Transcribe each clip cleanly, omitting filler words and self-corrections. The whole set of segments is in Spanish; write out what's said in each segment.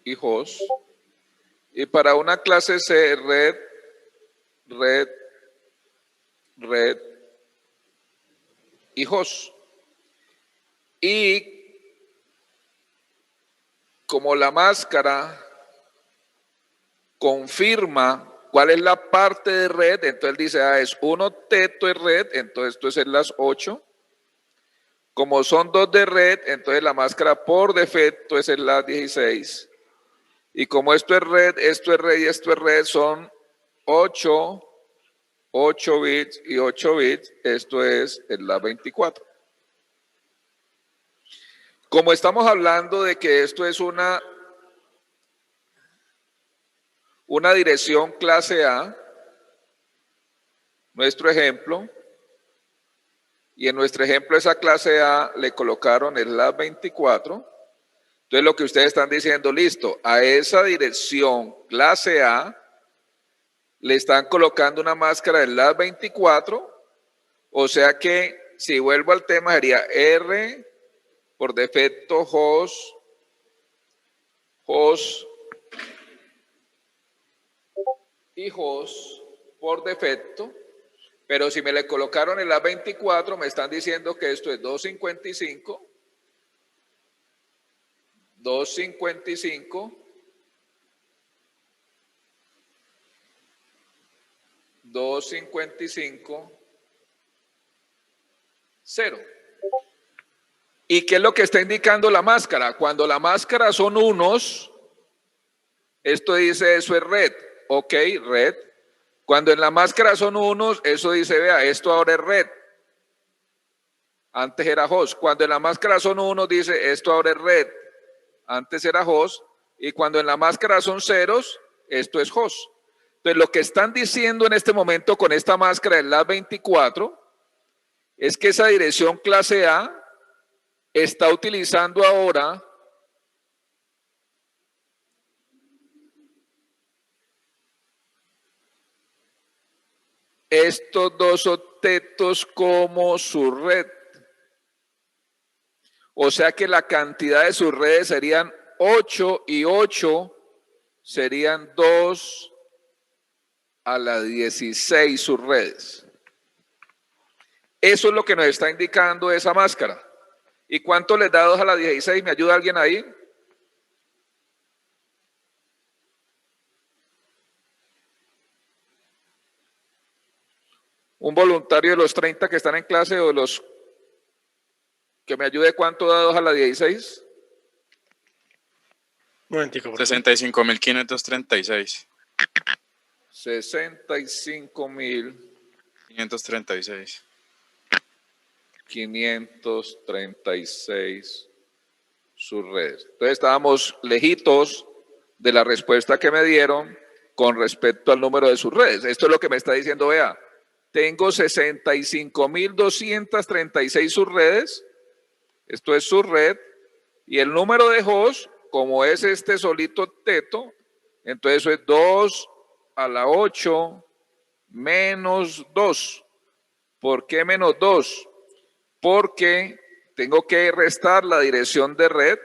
y host. Y para una clase C, red, y host. Y como la máscara confirma cuál es la parte de red, entonces él dice, es 1 teto es red, entonces esto es en las 8. Como son 2 de red, entonces la máscara por defecto es en las 16. Y como esto es red y esto es red, son 8 bits y 8 bits, esto es en las 24. Como estamos hablando de que esto es una dirección clase A, nuestro ejemplo, y en nuestro ejemplo esa clase A le colocaron el LAS 24, entonces lo que ustedes están diciendo, listo, a esa dirección clase A le están colocando una máscara del LAS 24, o sea que si vuelvo al tema sería R por defecto host y host por defecto, pero si me le colocaron el A24 me están diciendo que esto es 255, 0. ¿Y qué es lo que está indicando la máscara? Cuando la máscara son unos, esto dice eso es red, ok, red. Cuando en la máscara son unos, eso dice, vea, esto ahora es red. Antes era host. Cuando en la máscara son unos, dice, esto ahora es red. Antes era host. Y cuando en la máscara son ceros, esto es host. Entonces, lo que están diciendo en este momento con esta máscara del LAS 24 es que esa dirección clase A está utilizando ahora estos 2 octetos como su red. O sea que la cantidad de sus redes serían 8 y 8 serían 2 a la 16 sus redes. Eso es lo que nos está indicando esa máscara. ¿Y cuánto les da 2 a la 16? ¿Me ayuda alguien ahí? Un voluntario de los 30 que están en clase o de los que me ayude, ¿cuánto da 2 a la 16? 65.536. 65.536. 536 sus redes. Entonces estábamos lejitos de la respuesta que me dieron con respecto al número de sus redes. Esto es lo que me está diciendo, vea, tengo 65.236 sus redes, esto es su red, y el número de host, como es este solito teto, entonces eso es 2 a la 8 menos 2. ¿Por qué menos 2? Porque tengo que restar la dirección de red,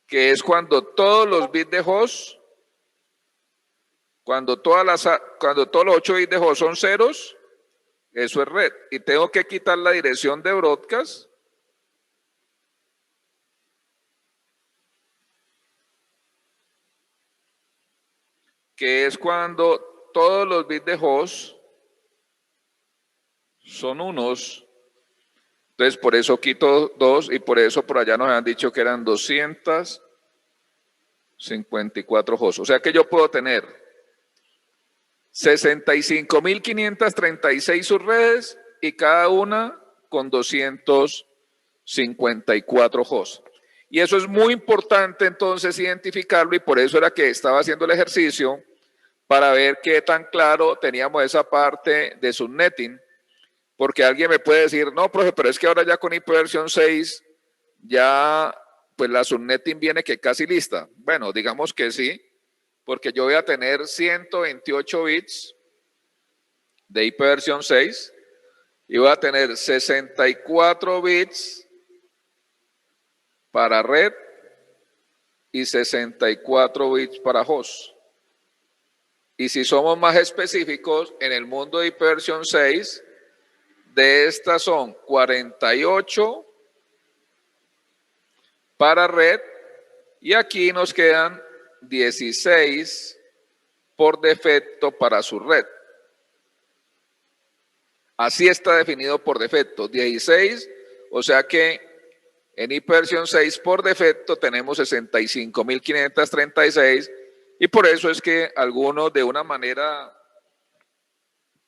que es cuando todos los bits de host, cuando todos los 8 bits de host son ceros, eso es red. Y tengo que quitar la dirección de broadcast, que es cuando todos los bits de host son unos. Entonces, por eso quito 2 y por eso por allá nos han dicho que eran 254 hosts. O sea que yo puedo tener 65.536 subredes y cada una con 254 hosts. Y eso es muy importante entonces identificarlo y por eso era que estaba haciendo el ejercicio para ver qué tan claro teníamos esa parte de subnetting. Porque alguien me puede decir, no, profe, pero es que ahora ya con IP versión 6 ya pues la subnetting viene que casi lista. Bueno, digamos que sí, porque yo voy a tener 128 bits de IP versión 6 y voy a tener 64 bits para red y 64 bits para host. Y si somos más específicos, en el mundo de IPv 6, de estas son 48 para red y aquí nos quedan 16 por defecto para su red. Así está definido por defecto, 16, o sea que en IPv 6 por defecto tenemos 65.536 y por eso es que algunos de una manera,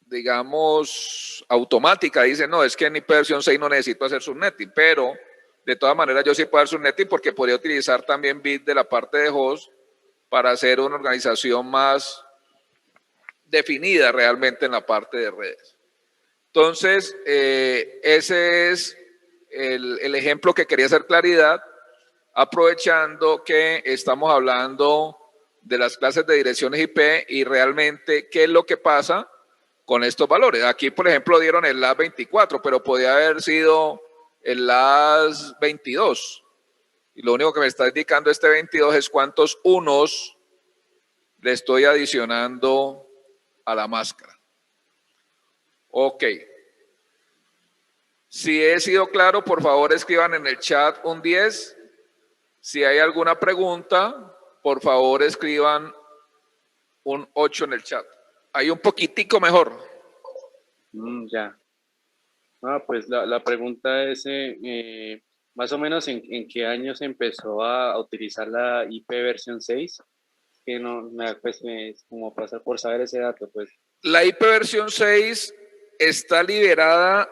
digamos, automática dicen, no, es que en IPv 6 no necesito hacer subnetting, pero de todas maneras yo sí puedo hacer subnetting porque podría utilizar también bit de la parte de host para hacer una organización más definida realmente en la parte de redes. Entonces, ese es el ejemplo que quería hacer claridad, aprovechando que estamos hablando de las clases de direcciones IP y realmente qué es lo que pasa con estos valores. Aquí, por ejemplo, dieron el LAS 24, pero podía haber sido el LAS 22. Y lo único que me está indicando este 22 es cuántos unos le estoy adicionando a la máscara. Ok. Si he sido claro, por favor escriban en el chat un 10. Si hay alguna pregunta, por favor escriban un 8 en el chat. Hay un poquitico mejor. Ya. Pues la pregunta es, más o menos en qué año se empezó a utilizar la IP versión 6, que no, pues es como pasar por saber ese dato, pues. La IP versión 6 está liberada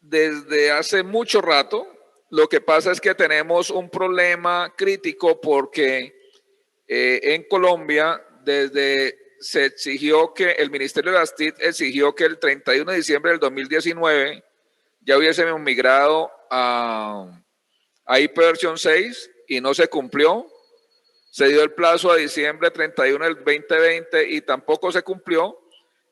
desde hace mucho rato. Lo que pasa es que tenemos un problema crítico porque en Colombia se exigió que el Ministerio de las TIC exigió que el 31 de diciembre del 2019 ya hubiésemos migrado a IP versión 6 y no se cumplió. Se dio el plazo a diciembre 31 del 2020 y tampoco se cumplió.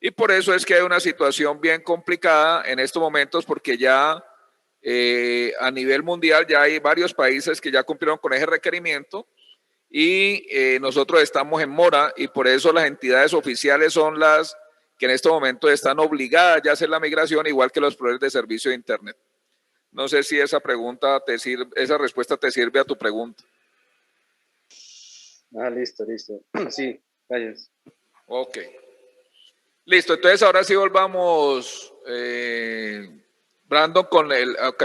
Y por eso es que hay una situación bien complicada en estos momentos porque ya a nivel mundial ya hay varios países que ya cumplieron con ese requerimiento y nosotros estamos en mora y por eso las entidades oficiales son las que en estos momentos están obligadas ya a hacer la migración, igual que los proveedores de servicio de Internet. No sé si esa pregunta te sirve, esa respuesta te sirve a tu pregunta. Listo. Sí, gracias. Ok. Listo, entonces ahora sí volvamos, Brandon, con el, ok.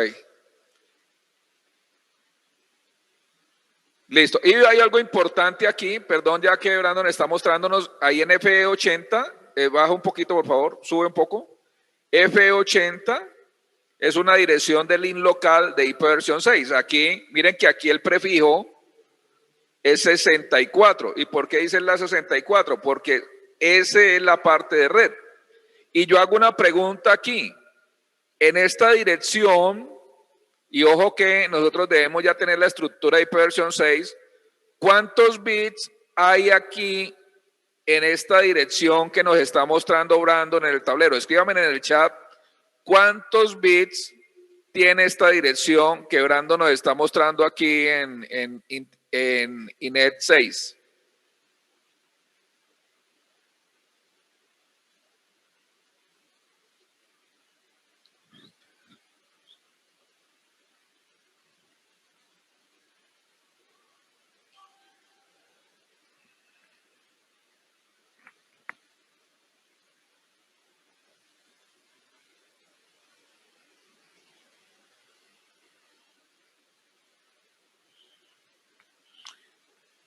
Listo, y hay algo importante aquí, perdón, ya que Brandon está mostrándonos ahí en F80, baja un poquito por favor, sube un poco. F80 es una dirección del link local de IP versión 6. Aquí, miren que aquí el prefijo es 64. ¿Y por qué dice la 64? Porque esa es la parte de red. Y yo hago una pregunta aquí. En esta dirección, y ojo que nosotros debemos ya tener la estructura de IP versión 6, ¿cuántos bits hay aquí en esta dirección que nos está mostrando Brandon en el tablero? Escríbanme en el chat cuántos bits tiene esta dirección que Brandon nos está mostrando aquí en INET 6.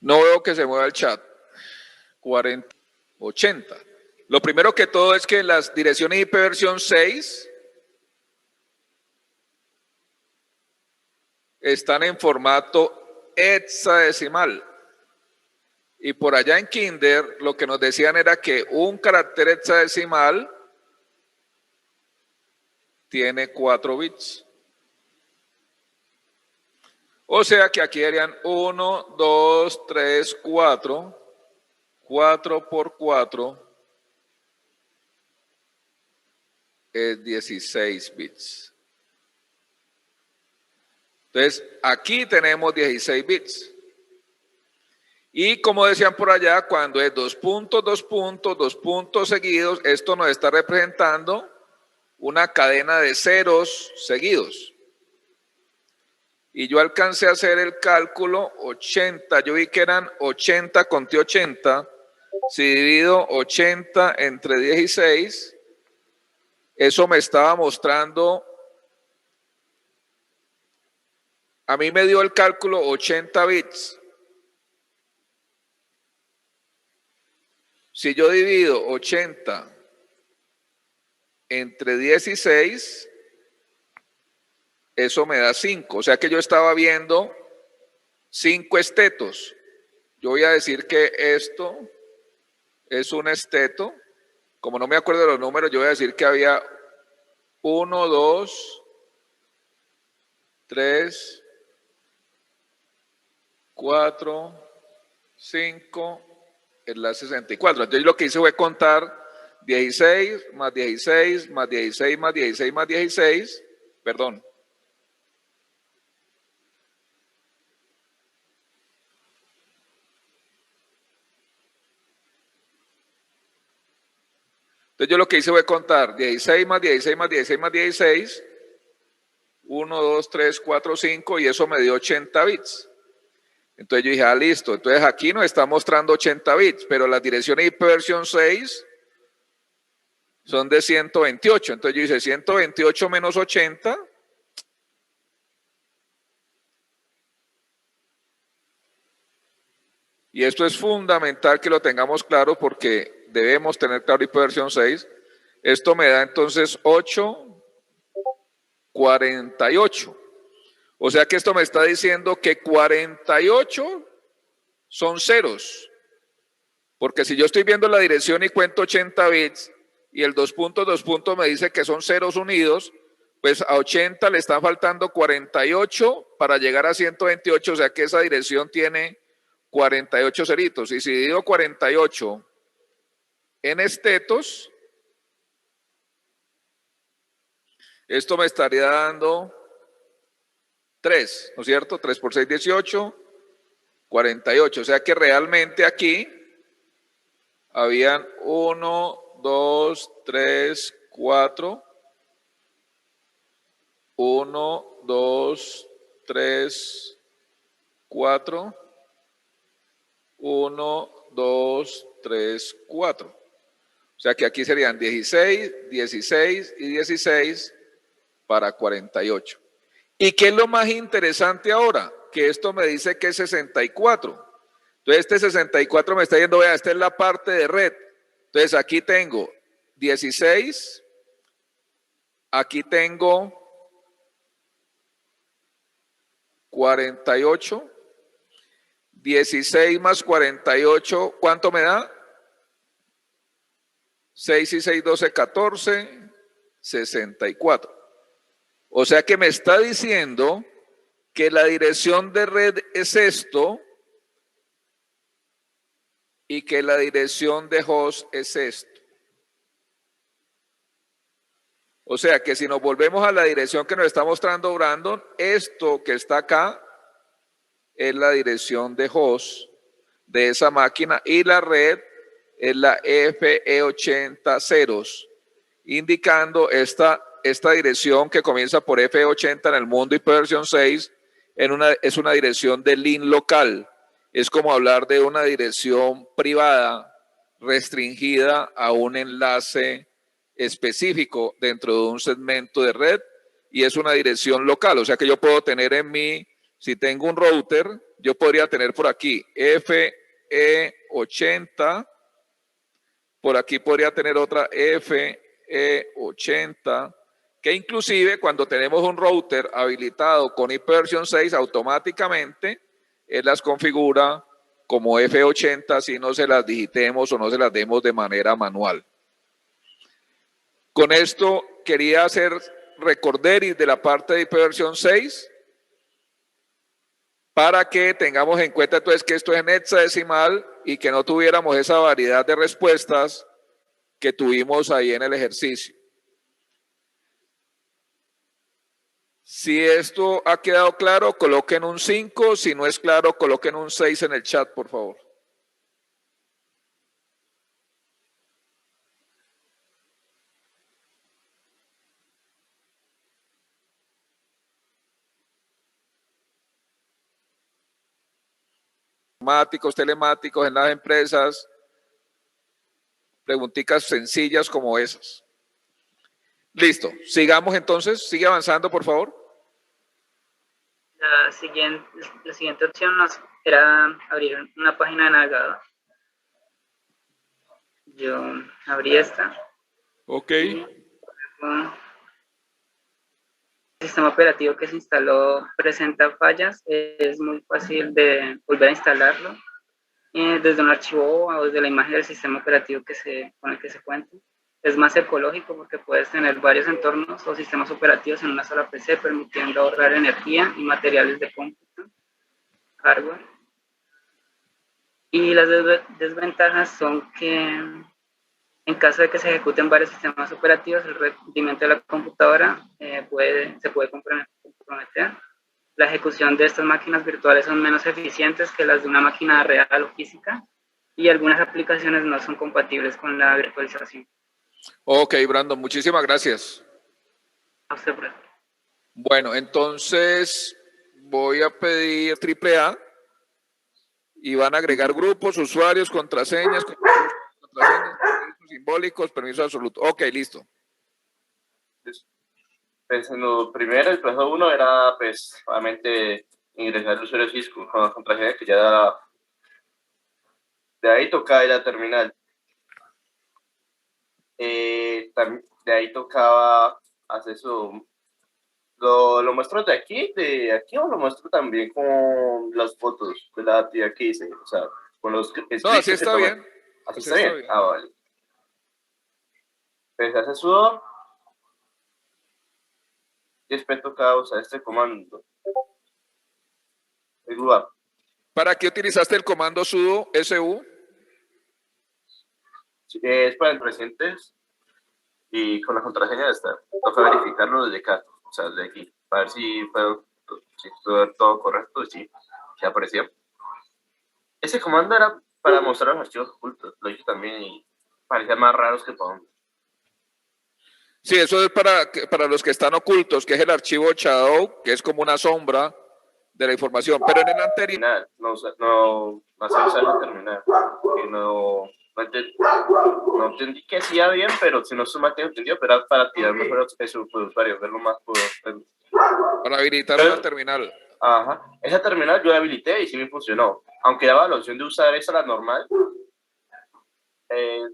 No veo que se mueva el chat. 40, 80. Lo primero que todo es que las direcciones IP versión 6 están en formato hexadecimal. Y por allá en Kinder lo que nos decían era que un carácter hexadecimal tiene 4 bits. O sea que aquí harían 1, 2, 3, 4. 4 por 4 es 16 bits. Entonces, aquí tenemos 16 bits. Y como decían por allá, cuando es 2 puntos, 2 puntos, 2 puntos seguidos, esto nos está representando una cadena de ceros seguidos. Y yo alcancé a hacer el cálculo 80, yo vi que eran 80, conté 80, si divido 80 entre 16, eso me estaba mostrando, a mí me dio el cálculo 80 bits. Si yo divido 80 entre 16, eso me da 5. O sea que yo estaba viendo 5 estetos. Yo voy a decir que esto es un esteto. Como no me acuerdo de los números, yo voy a decir que había 1, 2, 3, 4, 5, es la 64. Entonces lo que hice fue contar 16 más 16 más 16 más 16 más 16, perdón. Entonces yo lo que hice fue contar 16 más 16 más 16 más 16, 1, 2, 3, 4, 5 y eso me dio 80 bits. Entonces yo dije, ah, listo. Entonces aquí nos está mostrando 80 bits, pero las direcciones IP versión 6 son de 128. Entonces yo hice 128 menos 80. Y esto es fundamental que lo tengamos claro porque debemos tener claro IP versión 6. Esto me da entonces 8,48. O sea que esto me está diciendo que 48 son ceros. Porque si yo estoy viendo la dirección y cuento 80 bits y el 2 puntos, 2 puntos me dice que son ceros unidos, pues a 80 le están faltando 48 para llegar a 128, o sea que esa dirección tiene 48 ceritos. Y si divido 48 en estetos, esto me estaría dando 3, ¿no es cierto? 3 por 6, 18, 48. O sea que realmente aquí habían 1, 2, 3, 4. 1, 2, 3, 4. 1, 2, 3, 4. O sea que aquí serían 16, 16 y 16 para 48. ¿Y qué es lo más interesante ahora? Que esto me dice que es 64. Entonces este 64 me está diciendo, vea, esta es la parte de red. Entonces aquí tengo 16, aquí tengo 48, 16 más 48, ¿cuánto me da? 6 y 6, 12, 14, 64. O sea que me está diciendo que la dirección de red es esto y que la dirección de host es esto. O sea que si nos volvemos a la dirección que nos está mostrando Brandon, esto que está acá es la dirección de host de esa máquina y la red es la FE80 ceros, indicando esta dirección que comienza por FE80 en el mundo IP versión 6 es una dirección de LIN local. Es como hablar de una dirección privada restringida a un enlace específico dentro de un segmento de red y es una dirección local. O sea que yo puedo tener en mi, si tengo un router, yo podría tener por aquí FE80, por aquí podría tener otra FE80, que inclusive cuando tenemos un router habilitado con IP versión 6, automáticamente él las configura como FE80 si no se las digitemos o no se las demos de manera manual. Con esto quería hacer recorderis de la parte de IP versión 6 para que tengamos en cuenta entonces que esto es en hexadecimal y que no tuviéramos esa variedad de respuestas que tuvimos ahí en el ejercicio. Si esto ha quedado claro, coloquen un 5, si no es claro, coloquen un 6 en el chat, por favor. informáticos, telemáticos en las empresas, preguntitas sencillas como esas. Listo, sigamos entonces, sigue avanzando por favor. La siguiente opción era abrir una página de navegador. Yo abrí esta. Ok. El sistema operativo que se instaló presenta fallas. Es muy fácil de volver a instalarlo desde un archivo o desde la imagen del sistema operativo con el que se cuenta. Es más ecológico porque puedes tener varios entornos o sistemas operativos en una sola PC, permitiendo ahorrar energía y materiales de cómputo, hardware. Y las desventajas son que en caso de que se ejecuten varios sistemas operativos, el rendimiento de la computadora se puede comprometer. La ejecución de estas máquinas virtuales son menos eficientes que las de una máquina real o física y algunas aplicaciones no son compatibles con la virtualización. Ok, Brandon, muchísimas gracias. A usted, Brandon. Bueno, entonces voy a pedir AAA y van a agregar grupos, usuarios, contraseñas, permisos simbólicos, permisos absolutos. Ok, listo. Pues en lo primero, el paso 1 era, pues, obviamente, ingresar el usuario Cisco con la contraseña que ya da. De ahí tocaba ir a terminal. De ahí tocaba hacer eso. ¿Lo muestro de aquí o lo muestro también con las fotos de la actividad que hice? O sea, con los No, así está bien. ¿Así está bien? Ah, vale. Pues hace sudo y después toca usar este comando. El global. ¿Para qué utilizaste el comando sudo su? Es para el presentes y con la contraseña de estar. Toca verificarlo desde acá, o sea, desde aquí, para ver si fue todo correcto, si apareció. Ese comando era para mostrar los archivos ocultos, lo hice también y parecían más raros que para. Sí, eso es para los que están ocultos, que es el archivo shadow, que es como una sombra de la información, pero en el anterior... No se usar la terminal, porque no entendí que hacía bien, pero si no se me ha entendido, pero era para tirar mejor eso por usuario, verlo más por... Para habilitar una terminal. Ajá, esa terminal yo la habilité y sí me funcionó, aunque daba la opción de usar esa la normal,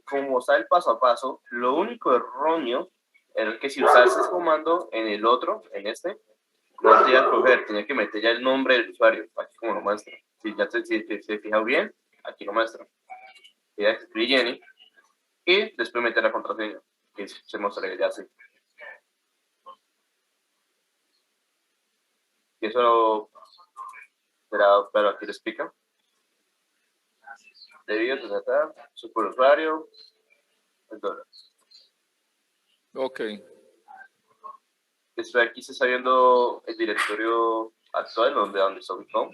como está el paso a paso, lo único erróneo era que si usase ese comando en el otro, en este, no te iba a escoger, tenía que meter ya el nombre del usuario, aquí como lo muestra. Si ya se fija bien, aquí lo muestra. Ya escribí Jenny y después meter la contraseña, que se mostraría ya así. Y eso pero aquí lo explica. Debido a tratar, superusuario, $. Ok. Después aquí se está viendo el directorio actual donde está ubicado.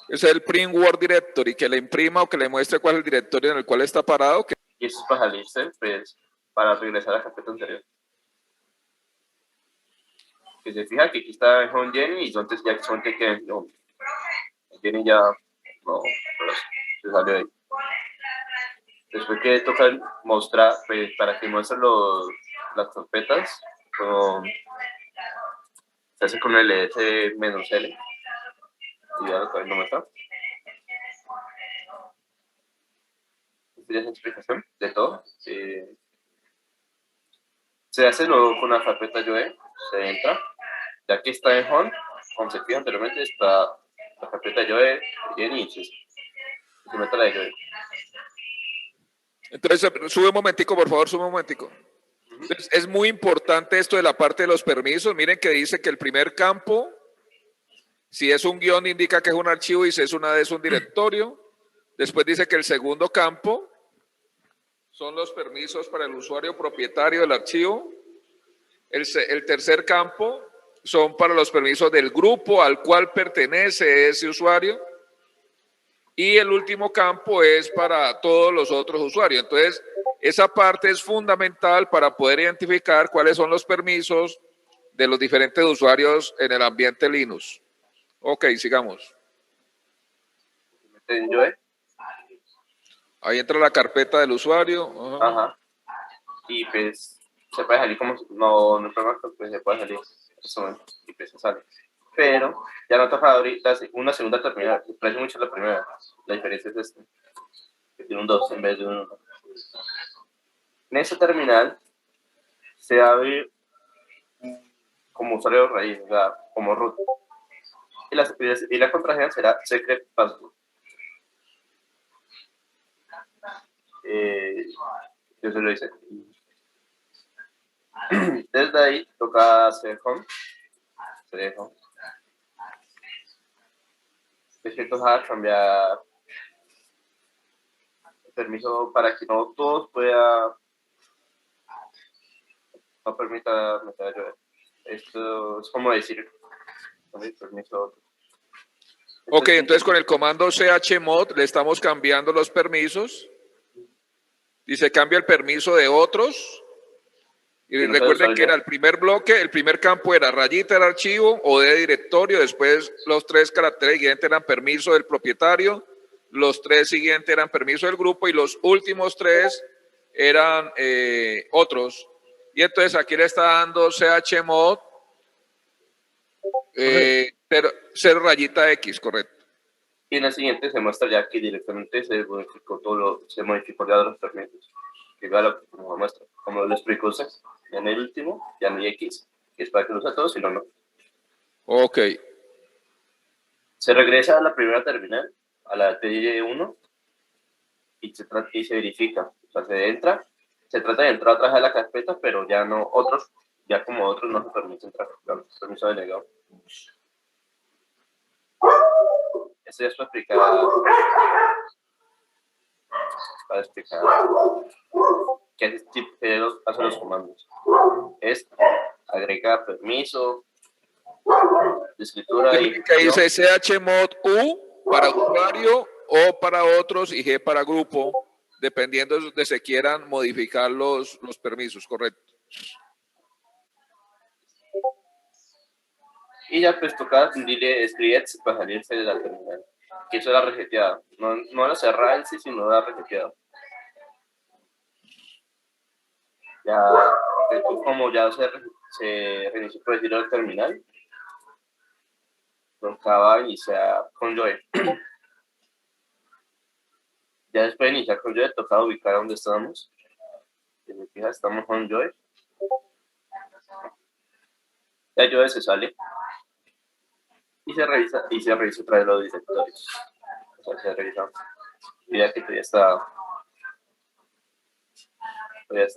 Es el print word directory, que le imprima o que le muestre cuál es el directorio en el cual está parado. Y eso es para salirse, pues, para regresar a la carpeta anterior. Que se fija que aquí está en Home Jenny y entonces ya son que no, Jenny ya no, pero se salió de ahí. Después que toca mostrar, pues, para que muestren las carpetas, se hace con el -L y ya lo muestra. Esta ya es la explicación de todo. Se hace con la carpeta YOE, se entra, ya que está en Home, como se fija anteriormente, está la carpeta YOE, Jenny y se mete la de YOE. Entonces, sube un momentico, por favor, sube un momentico. Entonces, es muy importante esto de la parte de los permisos. Miren que dice que el primer campo, si es un guión, indica que es un archivo y si es una D es un directorio. Después dice que el segundo campo son los permisos para el usuario propietario del archivo. El tercer campo son para los permisos del grupo al cual pertenece ese usuario. Y el último campo es para todos los otros usuarios. Entonces, esa parte es fundamental para poder identificar cuáles son los permisos de los diferentes usuarios en el ambiente Linux. Ok, sigamos. directamente en Joe. Ahí entra la carpeta del usuario. Ajá. Ajá. Y pues se puede salir como, no hay problema, pues se puede salir y pues se sale. Pero ya no toca ahorita una segunda terminal, me parece mucho la primera. La diferencia es esta, que tiene un 2 en vez de un 1. En esta terminal se abre como usuario raíz, o sea, como root. Y la contraseña será secret password. Yo se lo hice. Desde ahí toca hacer home. Es que toca cambiar el permiso para que no todos puedan, no permita meter a Joe. Esto es como decir, permiso a otro. Ok, entonces con el comando chmod le estamos cambiando los permisos. Dice cambia el permiso de otros. Y Que no recuerden que era el primer bloque, el primer campo era rayita del archivo o de directorio, después los 3 caracteres siguientes eran permiso del propietario, los 3 siguientes eran permiso del grupo y los últimos 3 eran otros. Y entonces aquí le está dando chmod 0 rayita X, correcto. Y en la siguiente se muestra ya que directamente se modificó ya los permisos. Que ya lo como muestra, como lo explicó usted. Ya en el último, ya no hay X, que es para que lo use todos, si no, no. Ok. Se regresa a la primera terminal, a la TY1, y se verifica. O sea, se trata de entrar atrás de la carpeta, pero ya no otros, ya como otros no se permite entrar. Claro, permiso delegado. Esto ya es para explicar qué hace los comandos. Es agrega permiso, de escritura y que dice chmod U para usuario, O para otros y G para grupo, dependiendo de donde se quieran modificar los permisos, correcto. Y ya pues toca dile escribir para salirse de la terminal, que eso era reseteado, no era cerrada en sí, sino era reseteado. Ya, después como ya se reinició por decirlo el terminal, tocaba iniciar con Joe. Ya después de iniciar con Joe, tocaba ubicar dónde estábamos. Si se fija, estamos con Joe. Ya Joe se sale y se revisa otra vez los directorios. O sea, se revisa. Y ya que todavía está. 3.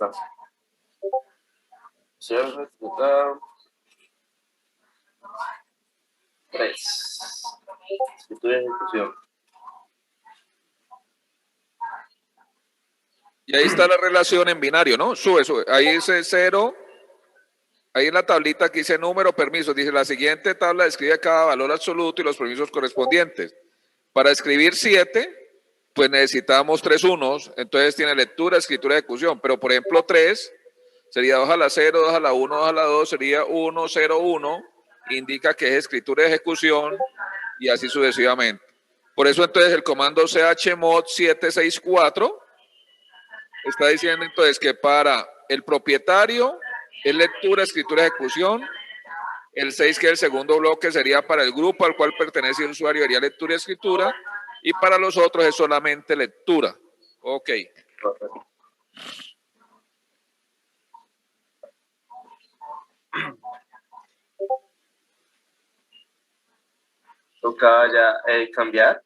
Escritura de ejecución. Y ahí está la relación en binario, ¿no? Sube. Ahí dice 0. Ahí en la tablita que dice número, permisos, dice la siguiente tabla describe cada valor absoluto y los permisos correspondientes. Para escribir 7, pues necesitamos 3 unos, entonces tiene lectura, escritura, ejecución. Pero por ejemplo 3 sería 2 a la 0, 2 a la 1, 2 a la 2, sería 1, 0, 1, indica que es escritura y ejecución y así sucesivamente. Por eso entonces el comando chmod 764 está diciendo entonces que para el propietario es lectura, escritura, ejecución. El 6, que es el segundo bloque, sería para el grupo al cual pertenece el usuario, sería lectura y escritura. Y para los otros es solamente lectura. Ok. Toca ya cambiar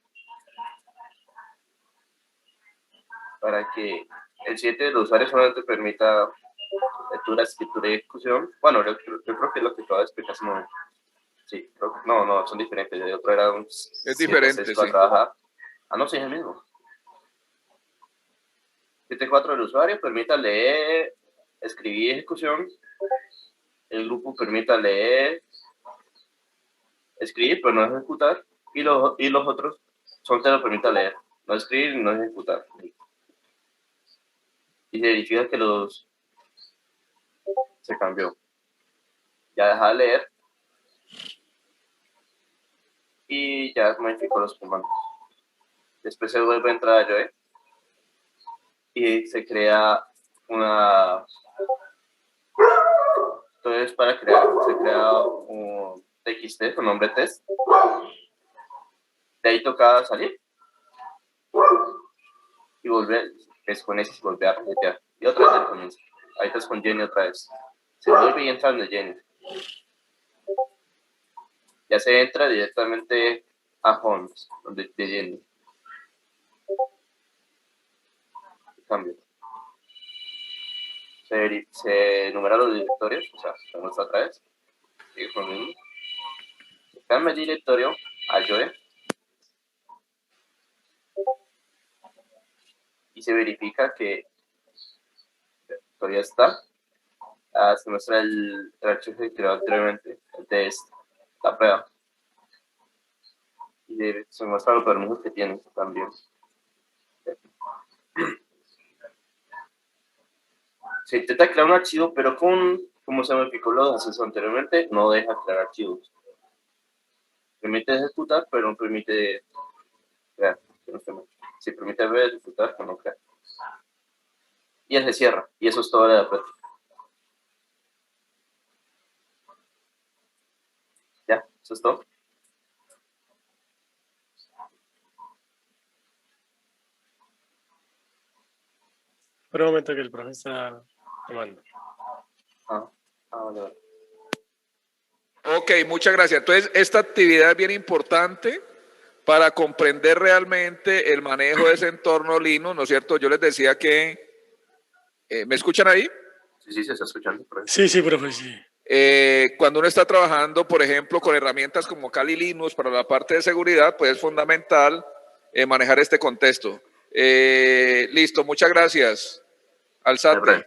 para que el 7 del usuario solamente permita lectura, escritura y ejecución. Bueno, yo creo que es lo que acabo de explicar hace un momento. Sí, no, son diferentes. El otro era un es diferente, 6, 4, sí. no, sí, es el mismo. 7.4 del usuario permita leer, escribir y ejecución. El grupo permita leer, escribir, pero no ejecutar. Y los otros son te lo permita leer, no escribir y no ejecutar. Y se verifica que se cambió. Ya deja de leer y ya modificó los comandos. después se vuelve a entrar a Joe y se crea una... Entonces, para crear, se crea un TXT con nombre test. De ahí toca salir y volver, es con ese, volver a resetear. Y otra vez al comienzo. Ahí estás con Jenny otra vez. Se vuelve y entra en Jenny. Ya se entra directamente a Homes, donde de Jenny. Cambio. Se enumeran los directorios, o sea, se muestra otra vez. Sigue con lo mismo. Se cambia el directorio a Joe. Y se verifica que todavía está. Se muestra el archivo que creó anteriormente, el test, la prueba. Y se muestra los permisos que tiene también. Se intenta crear un archivo, pero como se modificó los accesos anteriormente, no deja crear archivos. Permite ejecutar, pero no permite crear. Si permite ver, ejecutar, pero no crear. Y él se cierra, y eso es toda la práctica. ¿Ya? ¿Eso es todo? Por un momento que el profe está tomando. Vale. Ok, muchas gracias. Entonces, esta actividad es bien importante para comprender realmente el manejo de ese entorno Linux, ¿no es cierto? Yo les decía que... ¿me escuchan ahí? Sí, se está escuchando. Sí, profe, sí. Cuando uno está trabajando, por ejemplo, con herramientas como Kali Linux para la parte de seguridad, pues es fundamental manejar este contexto. Listo, muchas gracias. Alzate.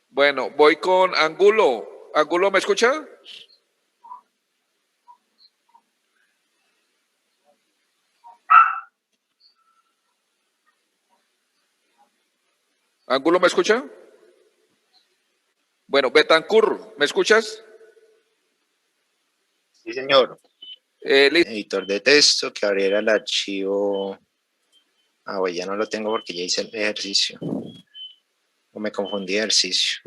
Bueno, voy con Angulo. ¿Angulo me escucha? ¿Angulo me escucha? Bueno, Betancur, ¿me escuchas? Sí, señor. Listo. Editor de texto, que abriera el archivo. Bueno, ya no lo tengo porque ya hice el ejercicio. O me confundí de ejercicio.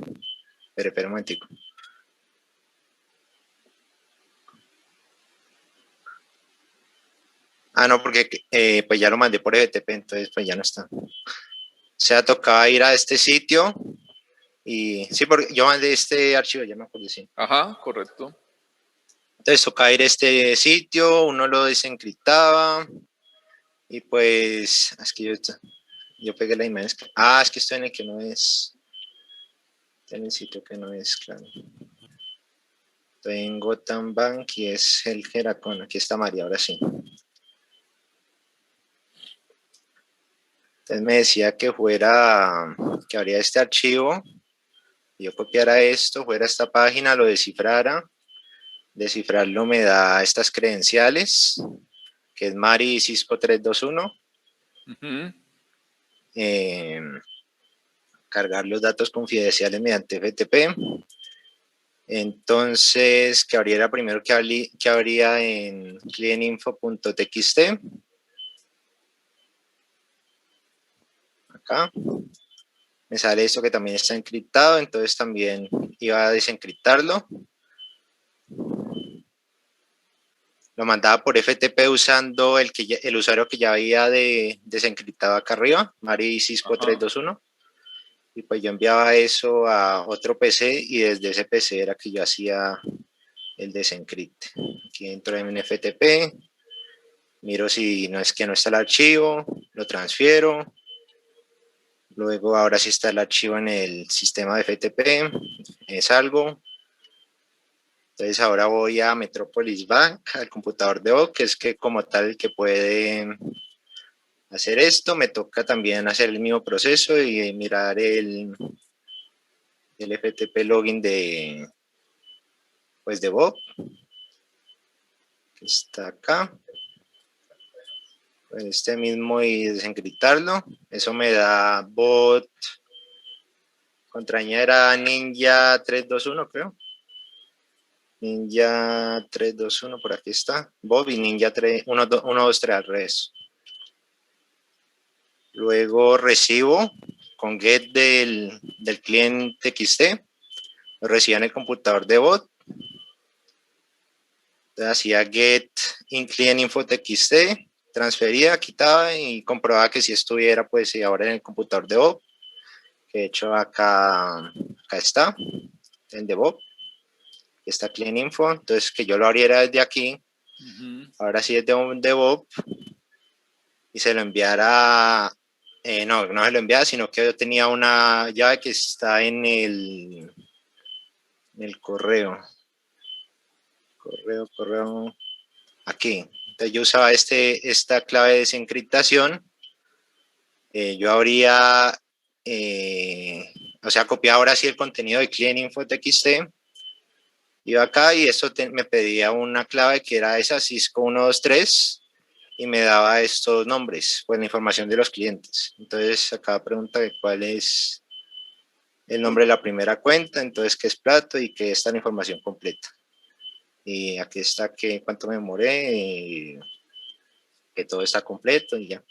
Espera un momentico. No, porque pues ya lo mandé por FTP, entonces pues ya no está. O sea, tocaba ir a este sitio y sí, porque yo mandé este archivo, ya me acuerdo, sí. Ajá, correcto. Entonces tocaba ir a este sitio, uno lo desencriptaba y pues, es que yo pegué la imagen. Es que estoy en el que no es, en el sitio que no es, claro. Estoy en Gotham Bank y es el Heracon, aquí está María, ahora sí. Entonces me decía que abría este archivo, yo copiara esto, fuera a esta página, lo descifrara. Descifrarlo me da estas credenciales, que es Mari Cisco 321. Cargar los datos confidenciales mediante FTP. Entonces, que abriera primero que abría en clientinfo.txt. Acá. Me sale esto que también está encriptado, entonces también iba a desencriptarlo. Lo mandaba por FTP usando el usuario que ya había desencriptado acá arriba, Mari Cisco 321. Y pues yo enviaba eso a otro PC y desde ese PC era que yo hacía el desencripte. Aquí entro en FTP, miro si no es que no está el archivo, lo transfiero. Luego ahora sí está el archivo en el sistema de FTP, salgo. Entonces ahora voy a Metropolis Bank, al computador de Bob, que es que como tal el que puede hacer esto. Me toca también hacer el mismo proceso y mirar el FTP login de Bob, que está acá. Pues este mismo y desencriptarlo. Eso me da bot. Contraña era Ninja 321, creo. Ninja 321, por aquí está. Bob y Ninja 1, 2, 3 al revés. Luego recibo con get del cliente XT, lo recibía en el computador de bot. Entonces hacía get client info txt, transfería, quitaba y comprobaba que si estuviera pues ahora en el computador de bot. Que de hecho acá está, el de bot. Está client info, entonces que yo lo abriera desde aquí. Ahora sí es de un DevOps y se lo enviara, no se lo enviara, sino que yo tenía una llave que está en el correo, aquí. Entonces yo usaba esta clave de desencriptación, yo abría, o sea, copiaba ahora sí el contenido de client info txt, iba acá y esto me pedía una clave que era esa Cisco 123 y me daba estos nombres, pues la información de los clientes. Entonces acá pregunta que cuál es el nombre de la primera cuenta, entonces qué es plato y qué está la información completa. Y aquí está que cuánto me demoré, y que todo está completo y ya.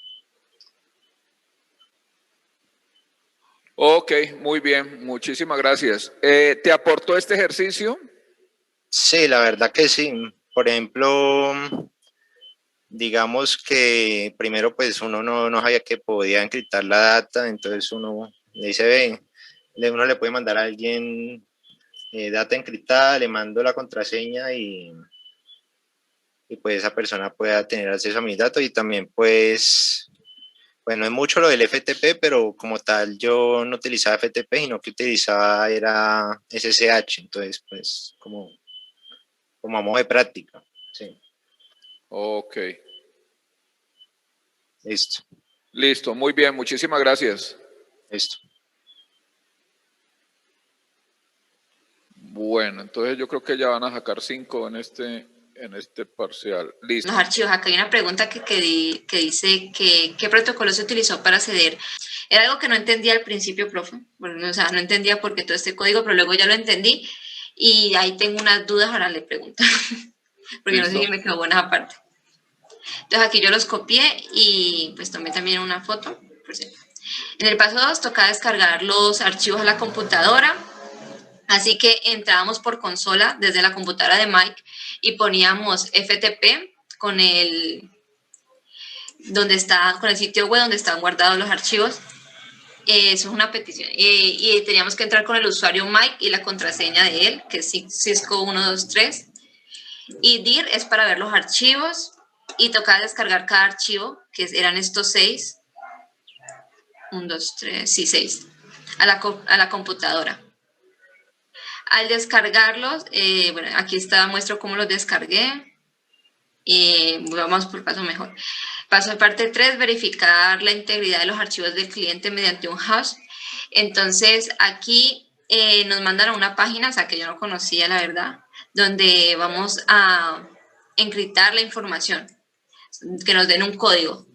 Ok, muy bien, muchísimas gracias. ¿Te aportó este ejercicio? Sí, la verdad que sí. Por ejemplo, digamos que primero pues uno no sabía que podía encriptar la data, entonces uno le dice, uno le puede mandar a alguien data encriptada, le mando la contraseña y pues esa persona pueda tener acceso a mis datos. Y también pues no es mucho lo del FTP, pero como tal yo no utilizaba FTP, sino que utilizaba era SSH, entonces pues como a modo de práctica. Sí. Ok. Listo. Listo, muy bien, muchísimas gracias. Listo. Bueno, entonces yo creo que ya van a sacar 5 en este parcial. Listo. Los archivos, acá hay una pregunta que dice que ¿qué protocolo se utilizó para acceder? Era algo que no entendía al principio, profe. Bueno, o sea, no entendía por qué todo este código, pero luego ya lo entendí y ahí tengo unas dudas, ahora le pregunto. Porque Listo. no sé si me quedó buena esa parte. Entonces aquí yo los copié y pues tomé también una foto. En el paso 2 toca descargar los archivos a la computadora. Así que entrábamos por consola desde la computadora de Mike y poníamos FTP con el sitio web donde están guardados los archivos. Eso es una petición. Y teníamos que entrar con el usuario Mike y la contraseña de él, que es Cisco 123. Y dir es para ver los archivos y tocaba descargar cada archivo, que eran estos 6. 1, 2, 3, sí, 6. A la computadora. Al descargarlos, bueno, aquí muestro cómo los descargué. Vamos por paso mejor. Paso de parte 3, verificar la integridad de los archivos del cliente mediante un hash. Entonces, aquí nos mandan a una página, o sea, que yo no conocía, la verdad, donde vamos a encriptar la información, que nos den un código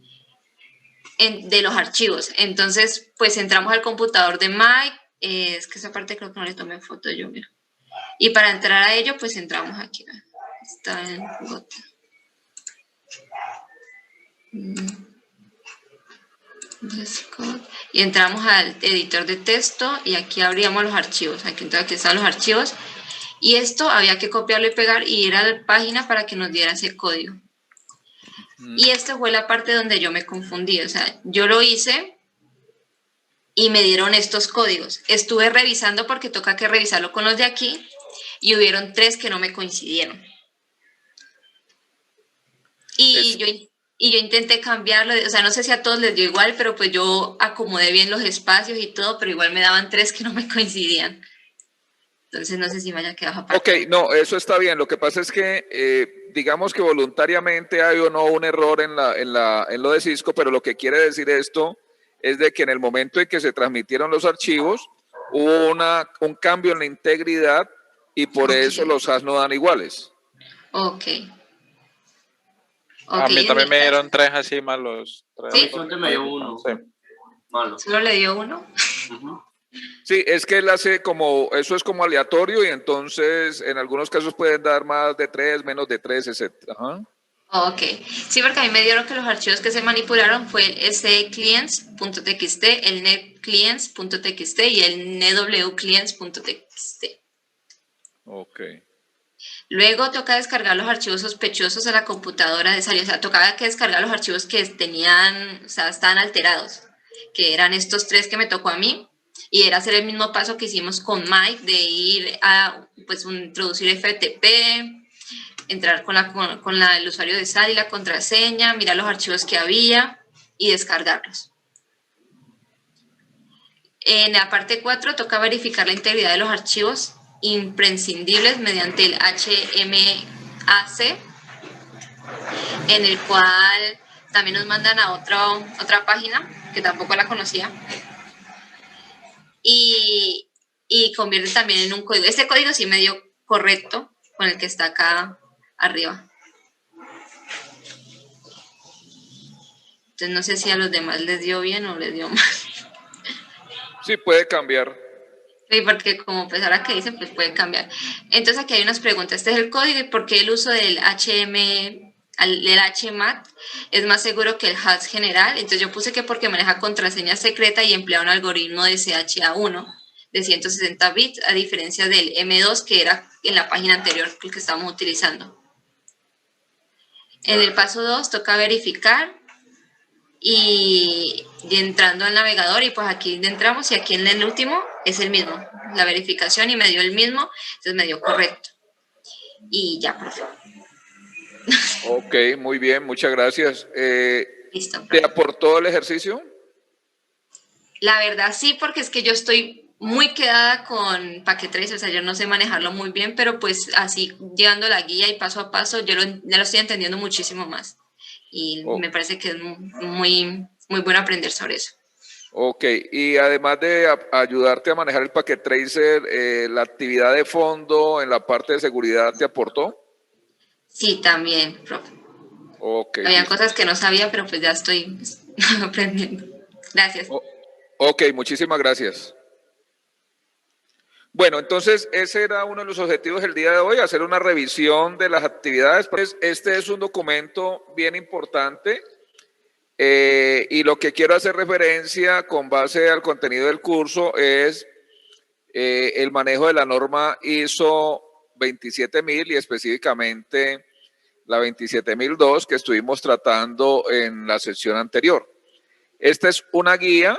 de los archivos. Entonces, pues entramos al computador de Mike. Es que esa parte creo que no le tomé foto yo, mira. Y para entrar a ello, pues entramos aquí. Está en Bogotá. Y entramos al editor de texto y aquí abríamos los archivos. Entonces aquí están los archivos. Y esto había que copiarlo y pegar y ir a la página para que nos diera ese código. Y esta fue la parte donde yo me confundí. O sea, yo lo hice y me dieron estos códigos. Estuve revisando porque toca que revisarlo con los de aquí y hubieron 3 que no me coincidieron. Y yo intenté cambiarlo, o sea, no sé si a todos les dio igual, pero pues yo acomodé bien los espacios y todo, pero igual me daban 3 que no me coincidían. Entonces no sé si me haya quedado aparte. Ok, no, eso está bien. Lo que pasa es que, digamos que voluntariamente hay o no un error en lo de Cisco, pero lo que quiere decir esto es de que en el momento en que se transmitieron los archivos, hubo un cambio en la integridad y por eso los hash no dan iguales. Ok. A mí también me dieron 3 así malos. ¿Sí? Solamente me dio uno. Sí. Malo. ¿Solo le dio uno? Sí, es que él hace eso es como aleatorio y entonces en algunos casos pueden dar más de 3, menos de 3, etc. Ajá. Ok, sí, porque a mí me dieron que los archivos que se manipularon fue el seclients.txt, el netclients.txt y el nwclients.txt. Ok. Luego toca descargar los archivos sospechosos a la computadora de salida. O sea, tocaba que descargar los archivos que tenían, o sea, estaban alterados, que eran estos 3 que me tocó a mí. Y era hacer el mismo paso que hicimos con Mike, de ir a, pues, introducir FTP, entrar con el usuario de SAL y la contraseña, mirar los archivos que había y descargarlos. En la parte 4 toca verificar la integridad de los archivos imprescindibles mediante el HMAC, en el cual también nos mandan a otra página, que tampoco la conocía, y convierte también en un código. Este código sí me dio correcto con el que está acá arriba. Entonces no sé si a los demás les dio bien o les dio mal. Sí, puede cambiar. Sí, porque como pues ahora que dicen, pues puede cambiar. Entonces aquí hay unas preguntas. Este es el código y por qué el uso del HMAC es más seguro que el hash general. Entonces yo puse que porque maneja contraseña secreta y emplea un algoritmo de SHA-1 de 160 bits, a diferencia del M2 que era en la página anterior el que estábamos utilizando. En el paso 2 toca verificar y entrando al navegador, y pues aquí entramos y aquí en el último es el mismo, la verificación, y me dio el mismo, entonces me dio correcto. Y ya, profe. Ok, muy bien, muchas gracias. Listo, ¿Te profe. aportó el ejercicio? La verdad sí, porque es que yo estoy muy quedada con Paquetrace, o sea, yo no sé manejarlo muy bien, pero pues así llevando la guía y paso a paso, ya lo estoy entendiendo muchísimo más. Y Oh. me parece que es muy bueno aprender sobre eso. Ok, y además de ayudarte a manejar el Packet Tracer, ¿la actividad de fondo en la parte de seguridad te aportó? Sí, también, profe. Ok, Había listo. cosas que no sabía, pero pues ya estoy aprendiendo. Gracias. Ok, muchísimas gracias. Bueno, entonces ese era uno de los objetivos del día de hoy, hacer una revisión de las actividades. Pues este es un documento bien importante. Y lo que quiero hacer referencia con base al contenido del curso es el manejo de la norma ISO 27000 y específicamente la 27002 que estuvimos tratando en la sesión anterior. Esta es una guía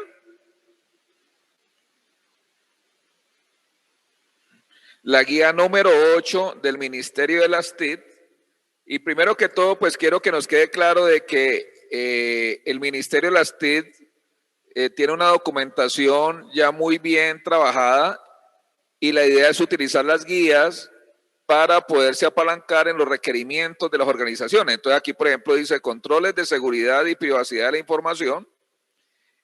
la guía número 8 del Ministerio de las TIC. Y primero que todo, pues quiero que nos quede claro de que el Ministerio de las TIC tiene una documentación ya muy bien trabajada y la idea es utilizar las guías para poderse apalancar en los requerimientos de las organizaciones. Entonces aquí, por ejemplo, dice controles de seguridad y privacidad de la información.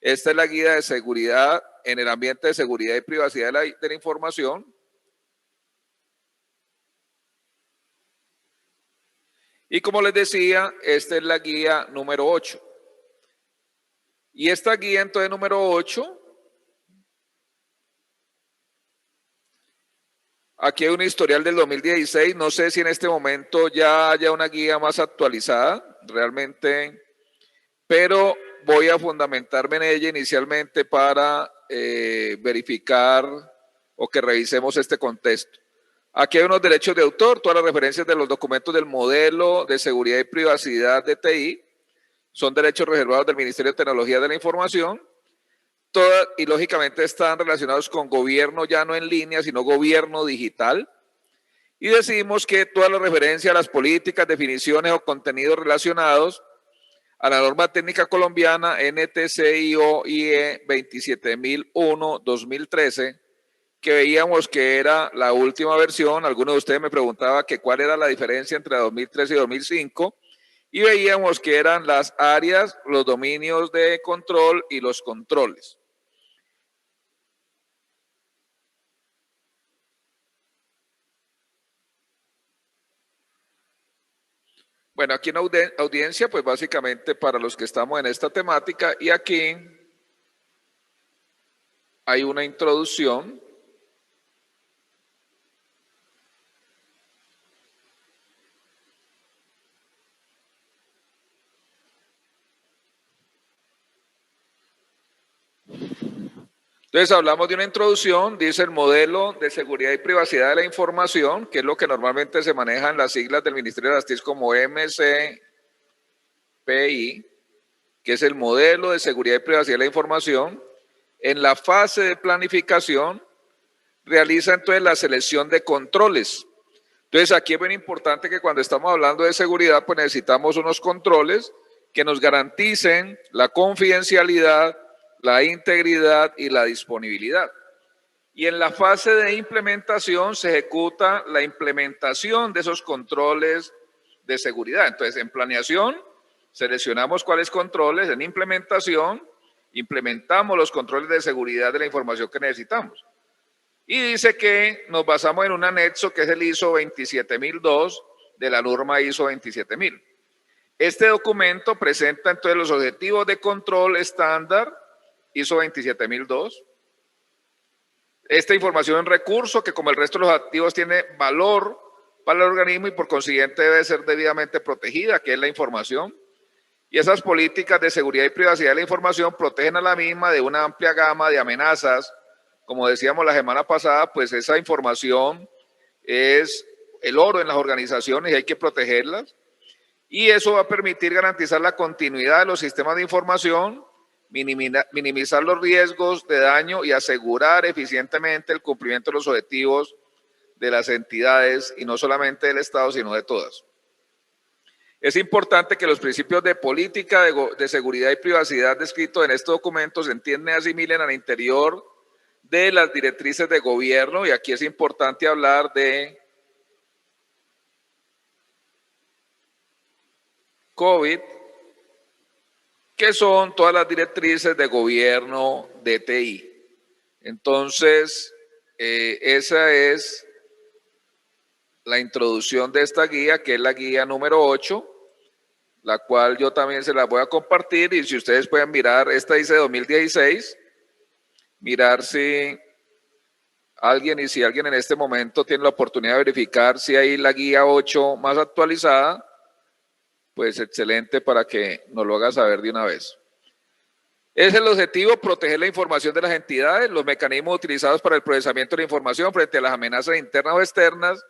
Esta es la guía de seguridad en el ambiente de seguridad y privacidad de la información. Y como les decía, esta es la guía número 8. Y esta guía entonces número 8, aquí hay un historial del 2016, no sé si en este momento ya haya una guía más actualizada, realmente, pero voy a fundamentarme en ella inicialmente para verificar o que revisemos este contexto. Aquí hay unos derechos de autor, todas las referencias de los documentos del modelo de seguridad y privacidad de TI, son derechos reservados del Ministerio de Tecnología de la Información, todas, y lógicamente están relacionados con gobierno ya no en línea, sino gobierno digital. Y decimos que todas las referencias a las políticas, definiciones o contenidos relacionados a la norma técnica colombiana NTCIO-IE 27001-2013, que veíamos que era la última versión. Algunos de ustedes me preguntaban que cuál era la diferencia entre 2013 y 2005, y veíamos que eran las áreas, los dominios de control y los controles. Bueno, aquí en audiencia, pues básicamente para los que estamos en esta temática, y aquí hay una introducción. Entonces hablamos de una introducción, dice el modelo de seguridad y privacidad de la información, que es lo que normalmente se maneja en las siglas del Ministerio de las TIC como MCPI, que es el modelo de seguridad y privacidad de la información. En la fase de planificación realiza entonces la selección de controles. Entonces aquí es bien importante que cuando estamos hablando de seguridad, pues necesitamos unos controles que nos garanticen la confidencialidad, la integridad y la disponibilidad. Y en la fase de implementación se ejecuta la implementación de esos controles de seguridad. Entonces, en planeación seleccionamos cuáles controles, en implementación implementamos los controles de seguridad de la información que necesitamos. Y dice que nos basamos en un anexo que es el ISO 27002 de la norma ISO 27000. Este documento presenta entonces los objetivos de control estándar ISO 27002. Esta información en recurso que como el resto de los activos tiene valor para el organismo y por consiguiente debe ser debidamente protegida, que es la información. Y esas políticas de seguridad y privacidad de la información protegen a la misma de una amplia gama de amenazas. Como decíamos la semana pasada, pues esa información es el oro en las organizaciones y hay que protegerlas. Y eso va a permitir garantizar la continuidad de los sistemas de información, minimizar los riesgos de daño y asegurar eficientemente el cumplimiento de los objetivos de las entidades y no solamente del Estado, sino de todas. Es importante que los principios de política de seguridad y privacidad descritos en este documento se entiendan y asimilen al interior de las directrices de gobierno, y aquí es importante hablar de COVID, que son todas las directrices de gobierno de TI. Entonces, esa es la introducción de esta guía, que es la guía número 8, la cual yo también se la voy a compartir, y si ustedes pueden mirar, esta dice 2016, mirar si alguien en este momento tiene la oportunidad de verificar si hay la guía 8 más actualizada, pues excelente para que nos lo haga saber de una vez. Es el objetivo proteger la información de las entidades, los mecanismos utilizados para el procesamiento de la información frente a las amenazas internas o externas,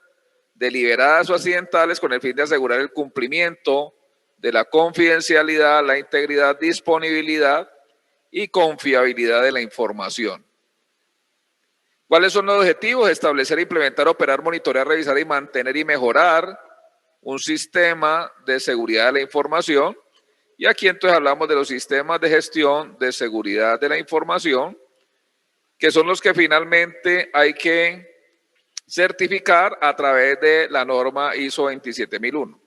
deliberadas o accidentales, con el fin de asegurar el cumplimiento de la confidencialidad, la integridad, disponibilidad y confiabilidad de la información. ¿Cuáles son los objetivos? Establecer, implementar, operar, monitorear, revisar y mantener y mejorar un sistema de seguridad de la información. Y aquí entonces hablamos de los sistemas de gestión de seguridad de la información, que son los que finalmente hay que certificar a través de la norma ISO 27001.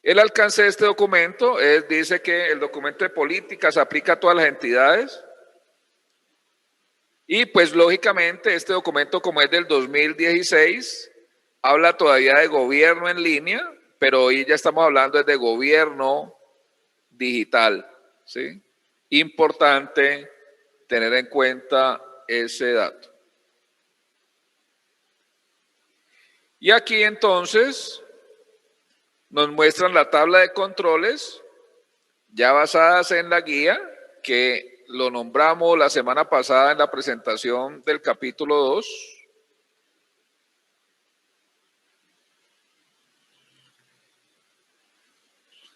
El alcance de este documento dice que el documento de políticas aplica a todas las entidades y pues lógicamente este documento, como es del 2016, habla todavía de gobierno en línea, pero hoy ya estamos hablando de gobierno digital, ¿sí? Importante tener en cuenta ese dato. Y aquí entonces nos muestran la tabla de controles ya basadas en la guía que lo nombramos la semana pasada en la presentación del capítulo 2.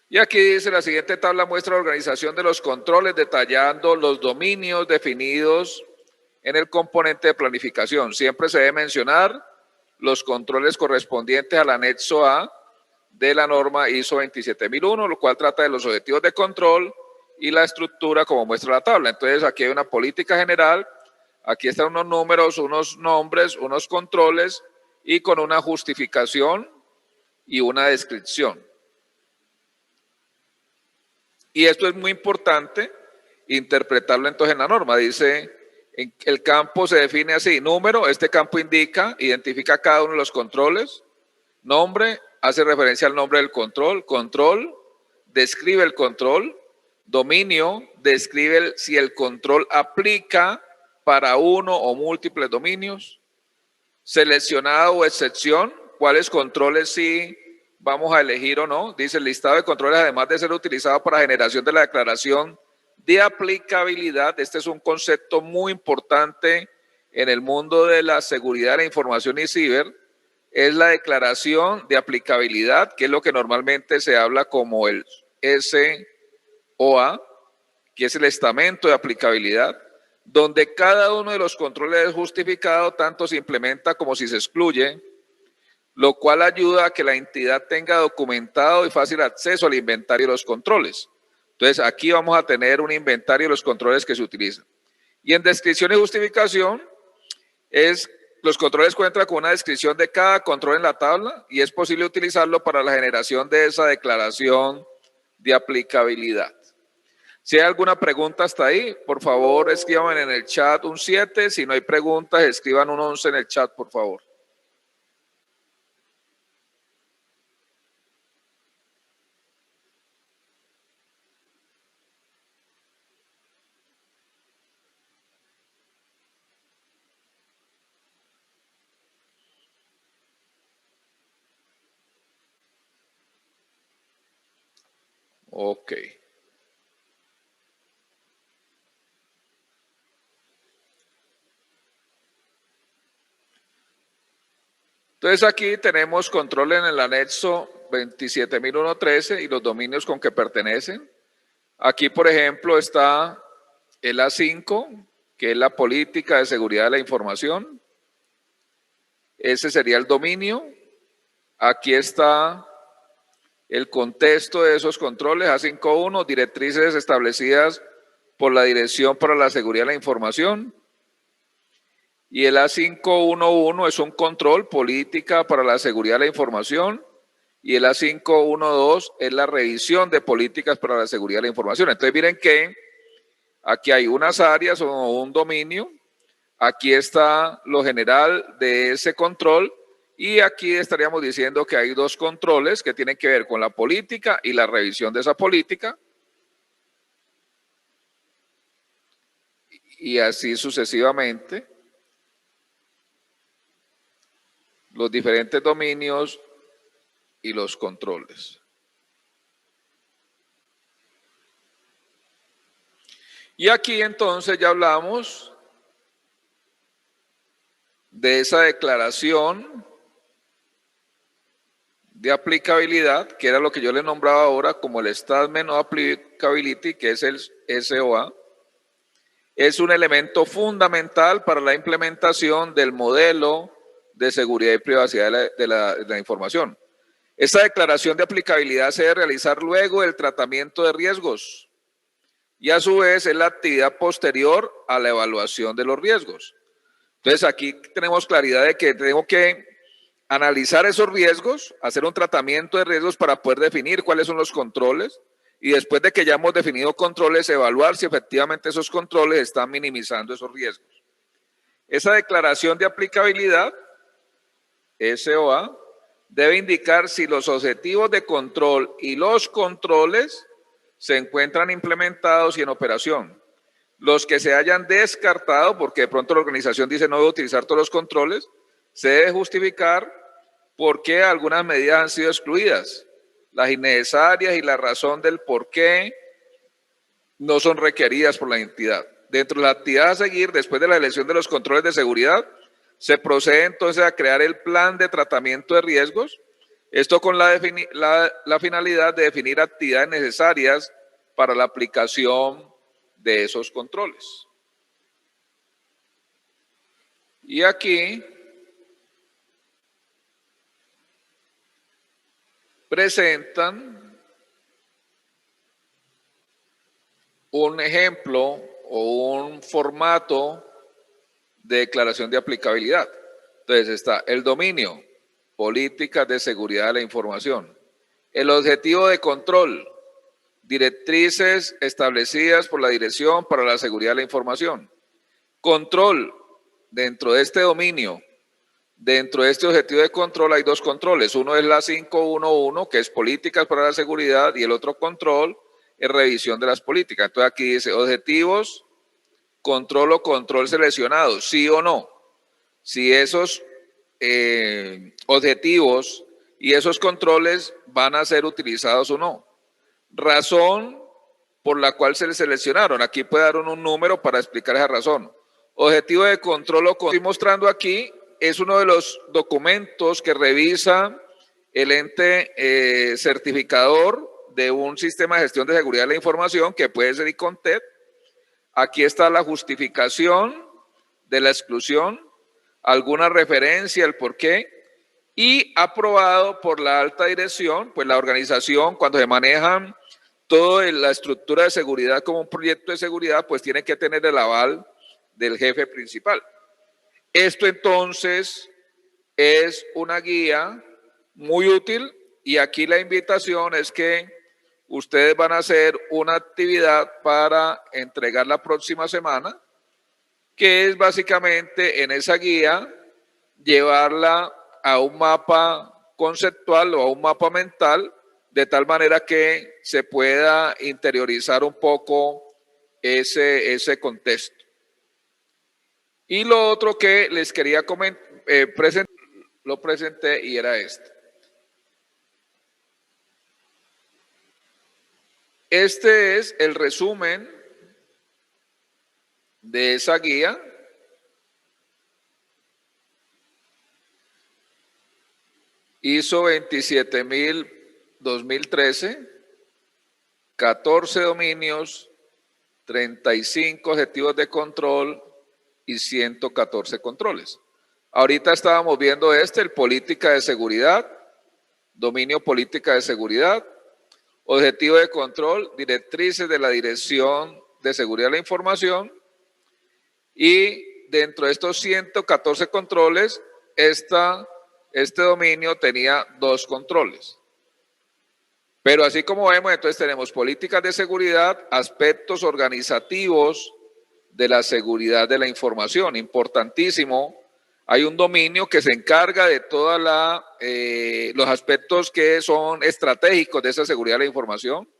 Y aquí dice la siguiente tabla muestra la organización de los controles detallando los dominios definidos en el componente de planificación. Siempre se debe mencionar los controles correspondientes al anexo A de la norma ISO 27001, lo cual trata de los objetivos de control y la estructura como muestra la tabla. Entonces aquí hay una política general, aquí están unos números, unos nombres, unos controles y con una justificación y una descripción. Y esto es muy importante interpretarlo entonces en la norma. Dice, el campo se define así, número, este campo identifica cada uno de los controles, nombre, hace referencia al nombre del control, control, describe el control, dominio, describe si el control aplica para uno o múltiples dominios, seleccionada o excepción, cuáles controles sí vamos a elegir o no. Dice el listado de controles, además de ser utilizado para generación de la declaración de aplicabilidad. Este es un concepto muy importante en el mundo de la seguridad de la información y ciber. Es la declaración de aplicabilidad, que es lo que normalmente se habla como el SOA, que es el estamento de aplicabilidad, donde cada uno de los controles es justificado, tanto se implementa como si se excluye, lo cual ayuda a que la entidad tenga documentado y fácil acceso al inventario de los controles. Entonces, aquí vamos a tener un inventario de los controles que se utilizan. Y en descripción y justificación, los controles cuentan con una descripción de cada control en la tabla y es posible utilizarlo para la generación de esa declaración de aplicabilidad. Si hay alguna pregunta hasta ahí, por favor, escriban en el chat un 7. Si no hay preguntas, escriban un 11 en el chat, por favor. Ok. Entonces aquí tenemos control en el anexo 27001.13 y los dominios con que pertenecen. Aquí, por ejemplo, está el A5, que es la política de seguridad de la información. Ese sería el dominio. Aquí está el contexto de esos controles, A5.1, directrices establecidas por la Dirección para la Seguridad de la Información. Y el A5.1.1 es un control, política para la seguridad de la información. Y el A5.1.2 es la revisión de políticas para la seguridad de la información. Entonces miren que aquí hay unas áreas o un dominio. Aquí está lo general de ese control. Y aquí estaríamos diciendo que hay dos controles que tienen que ver con la política y la revisión de esa política. Y así sucesivamente. Los diferentes dominios y los controles. Y aquí entonces ya hablamos de esa declaración de aplicabilidad, que era lo que yo le nombraba ahora como el Statement of Applicability, que es el SOA. Es un elemento fundamental para la implementación del modelo de seguridad y privacidad de la información. Esta declaración de aplicabilidad se debe realizar luego del tratamiento de riesgos y a su vez es la actividad posterior a la evaluación de los riesgos. Entonces aquí tenemos claridad de que tenemos que analizar esos riesgos, hacer un tratamiento de riesgos para poder definir cuáles son los controles y después de que ya hemos definido controles, evaluar si efectivamente esos controles están minimizando esos riesgos. Esa declaración de aplicabilidad SOA debe indicar si los objetivos de control y los controles se encuentran implementados y en operación. Los que se hayan descartado, porque de pronto la organización dice no voy a utilizar todos los controles, se debe justificar por qué algunas medidas han sido excluidas, las innecesarias y la razón del por qué no son requeridas por la entidad. Dentro de la actividad a seguir, después de la elección de los controles de seguridad, se procede entonces a crear el plan de tratamiento de riesgos, esto con la finalidad de definir actividades necesarias para la aplicación de esos controles. Y aquí presentan un ejemplo o un formato de declaración de aplicabilidad. Entonces está el dominio, políticas de seguridad de la información. El objetivo de control, directrices establecidas por la Dirección para la Seguridad de la Información. Control, dentro de este dominio, dentro de este objetivo de control hay dos controles. Uno es la 5.1.1, que es políticas para la seguridad, y el otro control es revisión de las políticas. Entonces aquí dice objetivos, control o control seleccionado, sí o no. Si esos objetivos y esos controles van a ser utilizados o no. Razón por la cual se les seleccionaron. Aquí puede dar un número para explicar esa razón. Objetivo de control o estoy mostrando aquí es uno de los documentos que revisa el ente certificador de un sistema de gestión de seguridad de la información que puede ser ICONTET. Aquí está la justificación de la exclusión, alguna referencia al por qué y aprobado por la alta dirección, pues la organización cuando se manejan toda la estructura de seguridad como un proyecto de seguridad, pues tiene que tener el aval del jefe principal. Esto entonces es una guía muy útil y aquí la invitación es que ustedes van a hacer una actividad para entregar la próxima semana, que es básicamente en esa guía llevarla a un mapa conceptual o a un mapa mental, de tal manera que se pueda interiorizar un poco ese contexto. Y lo otro que les quería presentar, lo presenté y era este. Este es el resumen de esa guía. ISO 27000-2013, 14 dominios, 35 objetivos de control y 114 controles. Ahorita estábamos viendo el política de seguridad, dominio política de seguridad, objetivo de control, directrices de la Dirección de Seguridad de la Información y dentro de estos 114 controles, este dominio tenía 2 controles. Pero así como vemos, entonces tenemos políticas de seguridad, aspectos organizativos de la seguridad de la información, importantísimo. Hay un dominio que se encarga de todos los aspectos que son estratégicos de esa seguridad de la información.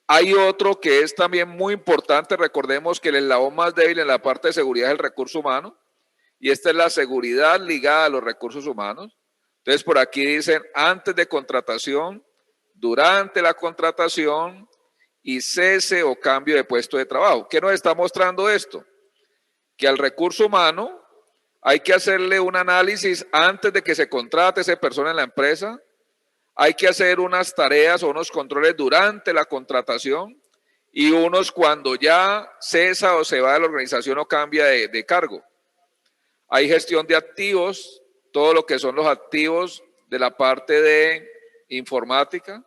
Hay otro que es también muy importante, recordemos que el eslabón más débil en la parte de seguridad es el recurso humano, y esta es la seguridad ligada a los recursos humanos. Entonces por aquí dicen antes de contratación, durante la contratación y cese o cambio de puesto de trabajo. ¿Qué nos está mostrando esto? Que al recurso humano hay que hacerle un análisis antes de que se contrate esa persona en la empresa. Hay que hacer unas tareas o unos controles durante la contratación y unos cuando ya cesa o se va de la organización o cambia de cargo. Hay gestión de activos, todo lo que son los activos de la parte de informática.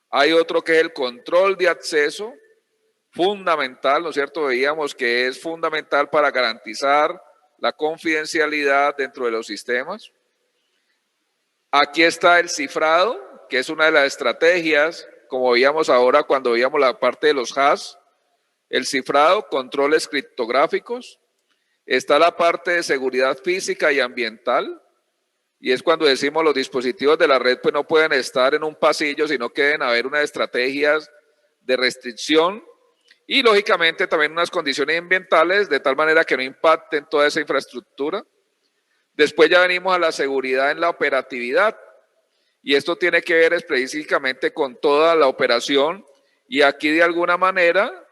Hay otro que es el control de acceso, fundamental, ¿no es cierto? Veíamos que es fundamental para garantizar la confidencialidad dentro de los sistemas. Aquí está el cifrado, que es una de las estrategias, como veíamos ahora cuando veíamos la parte de los hash, el cifrado, controles criptográficos. Está la parte de seguridad física y ambiental, y es cuando decimos los dispositivos de la red pues no pueden estar en un pasillo, sino que deben haber unas estrategias de restricción y lógicamente también unas condiciones ambientales de tal manera que no impacten toda esa infraestructura. Después ya venimos a la seguridad en la operatividad y esto tiene que ver específicamente con toda la operación y aquí de alguna manera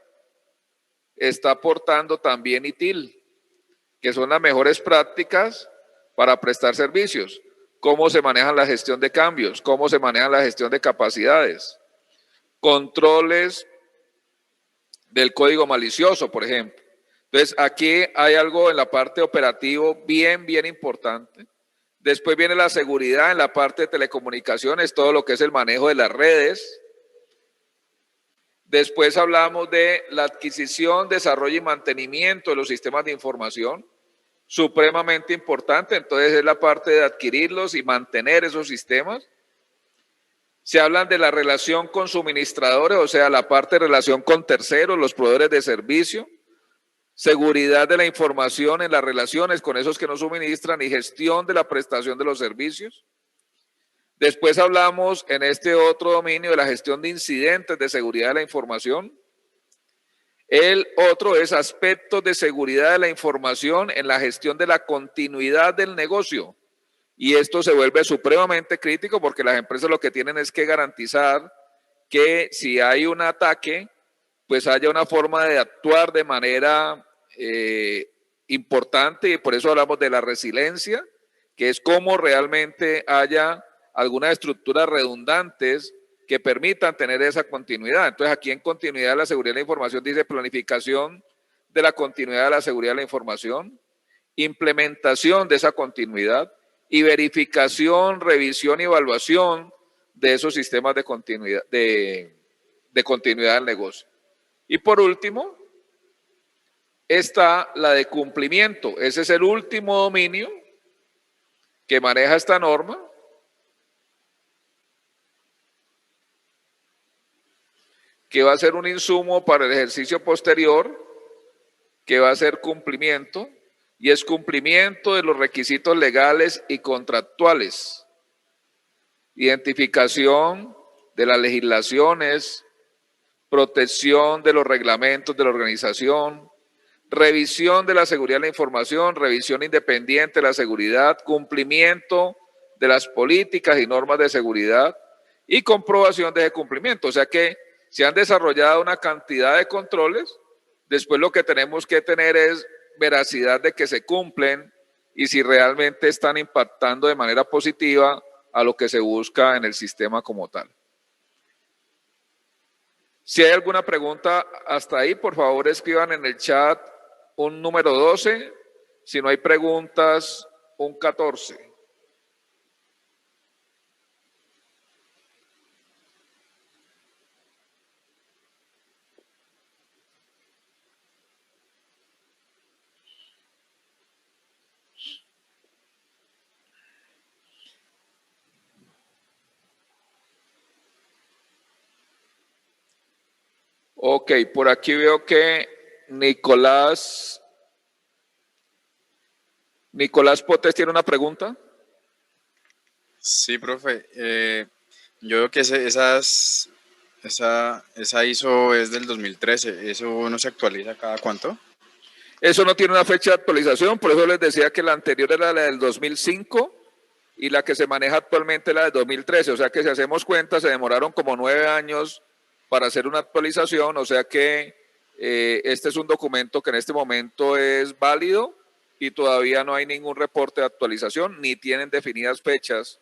está aportando también ITIL, que son las mejores prácticas para prestar servicios, cómo se maneja la gestión de cambios, cómo se maneja la gestión de capacidades, controles del código malicioso, por ejemplo. Entonces, aquí hay algo en la parte operativo bien importante. Después viene la seguridad en la parte de telecomunicaciones, todo lo que es el manejo de las redes. Después hablamos de la adquisición, desarrollo y mantenimiento de los sistemas de información, supremamente importante, entonces es la parte de adquirirlos y mantener esos sistemas. Se hablan de la relación con suministradores, o sea, la parte de relación con terceros, los proveedores de servicio, seguridad de la información en las relaciones con esos que nos suministran y gestión de la prestación de los servicios. Después hablamos en este otro dominio de la gestión de incidentes de seguridad de la información. El otro es aspectos de seguridad de la información en la gestión de la continuidad del negocio. Y esto se vuelve supremamente crítico porque las empresas lo que tienen es que garantizar que si hay un ataque, pues haya una forma de actuar de manera importante, y por eso hablamos de la resiliencia, que es cómo realmente haya algunas estructuras redundantes que permitan tener esa continuidad. Entonces aquí en continuidad de la seguridad de la información dice planificación de la continuidad de la seguridad de la información, implementación de esa continuidad y verificación, revisión y evaluación de esos sistemas de continuidad, de continuidad del negocio. Y por último, está la de cumplimiento. Ese es el último dominio que maneja esta norma. Que va a ser un insumo para el ejercicio posterior, que va a ser cumplimiento, y es cumplimiento de los requisitos legales y contractuales, identificación de las legislaciones, protección de los reglamentos de la organización, revisión de la seguridad de la información, revisión independiente de la seguridad, cumplimiento de las políticas y normas de seguridad y comprobación de ese cumplimiento. O sea que se han desarrollado una cantidad de controles, después lo que tenemos que tener es veracidad de que se cumplen y si realmente están impactando de manera positiva a lo que se busca en el sistema como tal. Si hay alguna pregunta hasta ahí, por favor escriban en el chat un número 12, si no hay preguntas, un 14. Ok, por aquí veo que Nicolás Potes tiene una pregunta. Sí, profe. Yo veo que esa ISO es del 2013. ¿Eso no se actualiza cada cuánto? Eso no tiene una fecha de actualización, por eso les decía que la anterior era la del 2005 y la que se maneja actualmente es la del 2013. O sea que si hacemos cuenta, se demoraron como 9 años para hacer una actualización, o sea que este es un documento que en este momento es válido y todavía no hay ningún reporte de actualización, ni tienen definidas fechas,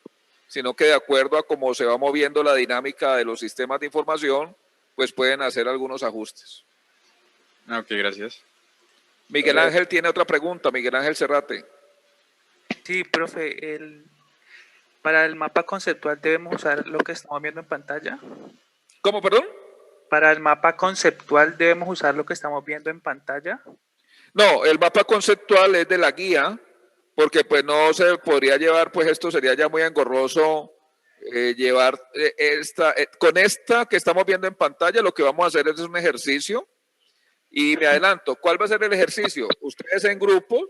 sino que de acuerdo a cómo se va moviendo la dinámica de los sistemas de información, pues pueden hacer algunos ajustes. Ok, gracias. Miguel Ángel tiene otra pregunta, Miguel Ángel Cerrate. Sí, profe, para el mapa conceptual debemos usar lo que estamos viendo en pantalla. ¿Cómo, perdón? Para el mapa conceptual debemos usar lo que estamos viendo en pantalla. No, el mapa conceptual es de la guía, porque pues no se podría llevar, pues esto sería ya muy engorroso llevar con esta que estamos viendo en pantalla. Lo que vamos a hacer es un ejercicio y me adelanto. ¿Cuál va a ser el ejercicio? Ustedes en grupos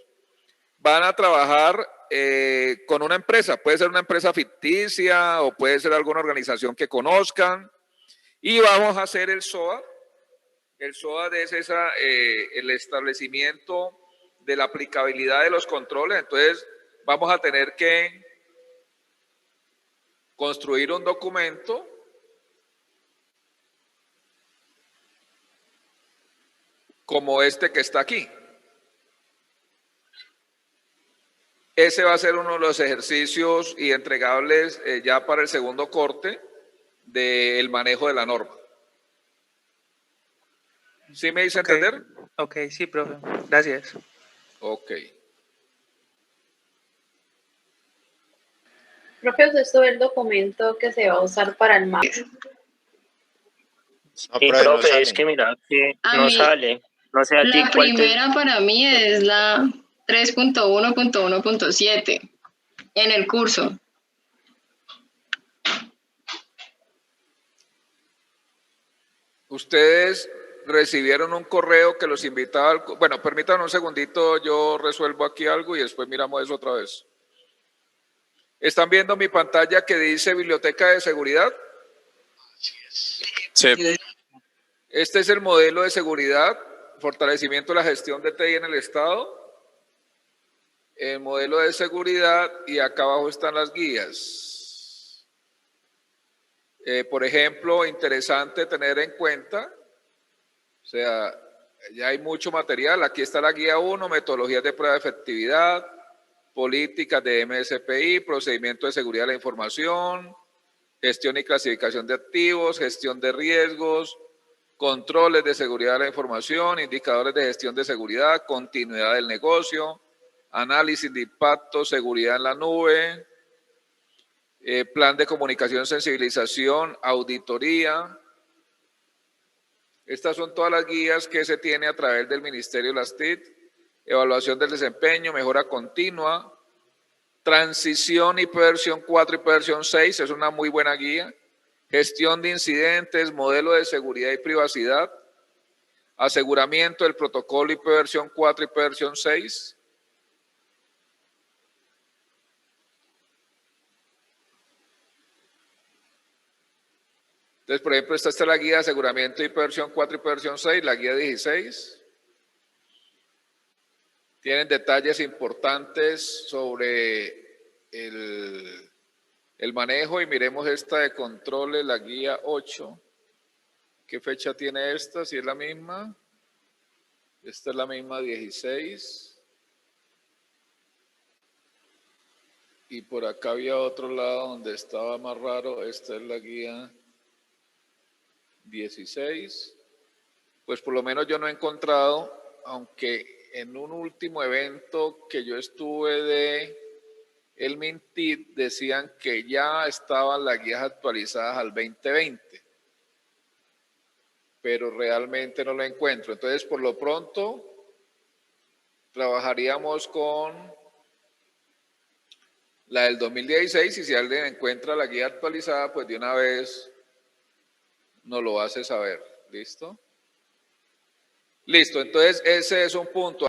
van a trabajar con una empresa, puede ser una empresa ficticia o puede ser alguna organización que conozcan. Y vamos a hacer el SOA. El SOA es el establecimiento de la aplicabilidad de los controles. Entonces, vamos a tener que construir un documento como este que está aquí. Ese va a ser uno de los ejercicios y entregables ya para el segundo corte del manejo de la norma. ¿Sí me hice entender? Ok, sí, profe. Gracias. Ok. Profe, ¿usted sube el documento que se va a usar para el mapa? Profe, es que mira, que no sale. No sé a ti La primera para mí es la 3.1.1.7 en el curso. Ustedes recibieron un correo que los invitaba al... Bueno, permítanme un segundito, yo resuelvo aquí algo y después miramos eso otra vez. ¿Están viendo mi pantalla que dice Biblioteca de Seguridad? Sí. Este es el modelo de seguridad, fortalecimiento de la gestión de TI en el Estado. el modelo de seguridad y acá abajo están las guías. Por ejemplo, interesante tener en cuenta, o sea, ya hay mucho material. Aquí está la guía 1, metodologías de prueba de efectividad, políticas de MSPI, procedimiento de seguridad de la información, gestión y clasificación de activos, gestión de riesgos, controles de seguridad de la información, indicadores de gestión de seguridad, continuidad del negocio, análisis de impacto, seguridad en la nube, plan de comunicación, sensibilización, auditoría. Estas son todas las guías que se tiene a través del Ministerio de las TIC, evaluación del desempeño, mejora continua, transición IP versión 4 y IP versión 6, es una muy buena guía, gestión de incidentes, modelo de seguridad y privacidad, aseguramiento del protocolo IP versión 4 y IP versión 6, entonces, por ejemplo, esta es la guía de aseguramiento IP versión 4 y IP versión 6, la guía 16. Tienen detalles importantes sobre el manejo y miremos esta de controles, la guía 8. ¿Qué fecha tiene esta? Si es la misma. Esta es la misma 16. Y por acá había otro lado donde estaba más raro. Esta es la guía 16. Pues por lo menos yo no he encontrado, aunque en un último evento que yo estuve de el Mintit decían que ya estaban las guías actualizadas al 2020, pero realmente no lo encuentro. Entonces, por lo pronto, trabajaríamos con la del 2016 y si alguien encuentra la guía actualizada, pues de una vez nos lo hace saber. ¿Listo? Listo, entonces ese es un punto.